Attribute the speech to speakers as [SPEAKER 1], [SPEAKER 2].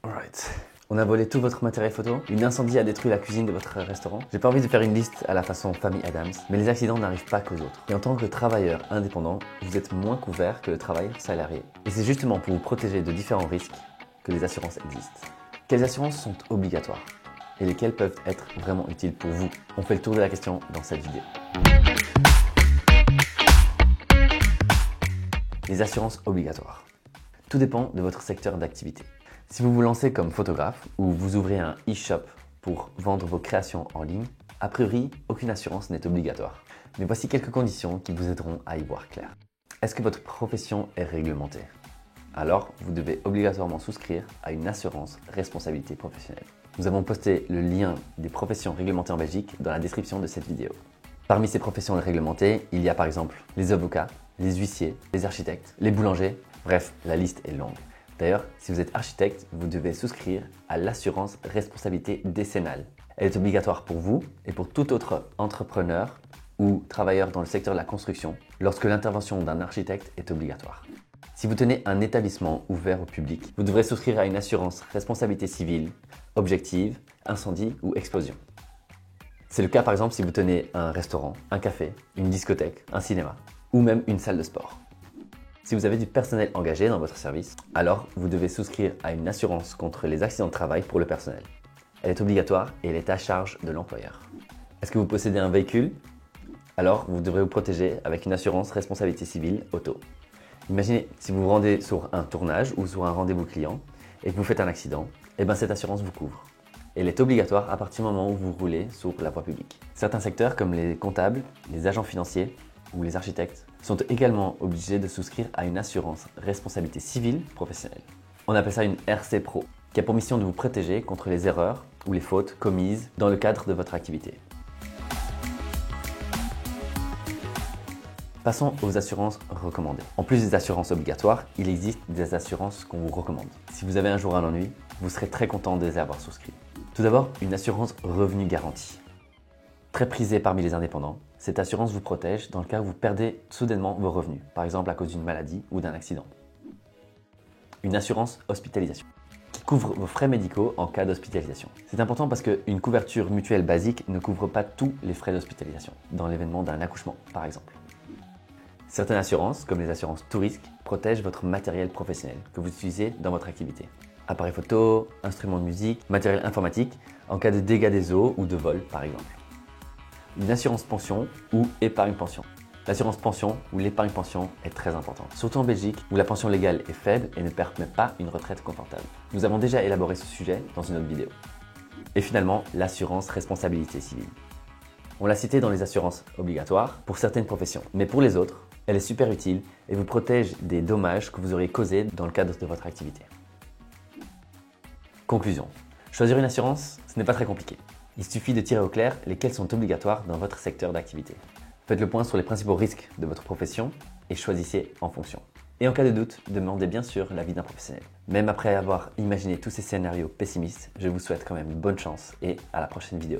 [SPEAKER 1] Alright. On a volé tout votre matériel photo, une incendie a détruit la cuisine de votre restaurant. J'ai pas envie de faire une liste à la façon famille Adams, mais les accidents n'arrivent pas qu'aux autres. Et en tant que travailleur indépendant, vous êtes moins couvert que le travailleur salarié. Et c'est justement pour vous protéger de différents risques que les assurances existent. Quelles assurances sont obligatoires et lesquelles peuvent être vraiment utiles pour vous? On fait le tour de la question dans cette vidéo. Les assurances obligatoires. Tout dépend de votre secteur d'activité. Si vous vous lancez comme photographe ou vous ouvrez un e-shop pour vendre vos créations en ligne, a priori, aucune assurance n'est obligatoire. Mais voici quelques conditions qui vous aideront à y voir clair. Est-ce que votre profession est réglementée? Alors, vous devez obligatoirement souscrire à une assurance responsabilité professionnelle. Nous avons posté le lien des professions réglementées en Belgique dans la description de cette vidéo. Parmi ces professions réglementées, il y a par exemple les avocats, les huissiers, les architectes, les boulangers, bref, la liste est longue. D'ailleurs, si vous êtes architecte, vous devez souscrire à l'assurance responsabilité décennale. Elle est obligatoire pour vous et pour tout autre entrepreneur ou travailleur dans le secteur de la construction lorsque l'intervention d'un architecte est obligatoire. Si vous tenez un établissement ouvert au public, vous devrez souscrire à une assurance responsabilité civile, objective, incendie ou explosion. C'est le cas par exemple si vous tenez un restaurant, un café, une discothèque, un cinéma ou même une salle de sport. Si vous avez du personnel engagé dans votre service, alors vous devez souscrire à une assurance contre les accidents de travail pour le personnel. Elle est obligatoire et elle est à charge de l'employeur. Est-ce que vous possédez un véhicule? Alors vous devrez vous protéger avec une assurance responsabilité civile auto. Imaginez si vous vous rendez sur un tournage ou sur un rendez-vous client et que vous faites un accident, cette assurance vous couvre. Elle est obligatoire à partir du moment où vous roulez sur la voie publique. Certains secteurs comme les comptables, les agents financiers ou les architectes sont également obligés de souscrire à une assurance responsabilité civile professionnelle. On appelle ça une RC Pro, qui a pour mission de vous protéger contre les erreurs ou les fautes commises dans le cadre de votre activité. Passons aux assurances recommandées. En plus des assurances obligatoires, il existe des assurances qu'on vous recommande. Si vous avez un jour un ennui, vous serez très content de les avoir souscrits. Tout d'abord, une assurance revenu garantie. Très prisée parmi les indépendants, cette assurance vous protège dans le cas où vous perdez soudainement vos revenus, par exemple à cause d'une maladie ou d'un accident. Une assurance hospitalisation, qui couvre vos frais médicaux en cas d'hospitalisation. C'est important parce qu'une couverture mutuelle basique ne couvre pas tous les frais d'hospitalisation, dans l'événement d'un accouchement par exemple. Certaines assurances, comme les assurances tout risque, protègent votre matériel professionnel que vous utilisez dans votre activité. Appareils photo, instruments de musique, matériel informatique, en cas de dégâts des eaux ou de vol par exemple. Une assurance pension ou épargne pension. L'assurance pension ou l'épargne pension est très importante, surtout en Belgique où la pension légale est faible et ne permet pas une retraite confortable. Nous avons déjà élaboré ce sujet dans une autre vidéo. Et finalement, l'assurance responsabilité civile. On l'a cité dans les assurances obligatoires pour certaines professions, mais pour les autres, elle est super utile et vous protège des dommages que vous auriez causés dans le cadre de votre activité. Conclusion. Choisir une assurance, ce n'est pas très compliqué. Il suffit de tirer au clair lesquelles sont obligatoires dans votre secteur d'activité. Faites le point sur les principaux risques de votre profession et choisissez en fonction. Et en cas de doute, demandez bien sûr l'avis d'un professionnel. Même après avoir imaginé tous ces scénarios pessimistes, je vous souhaite quand même bonne chance et à la prochaine vidéo.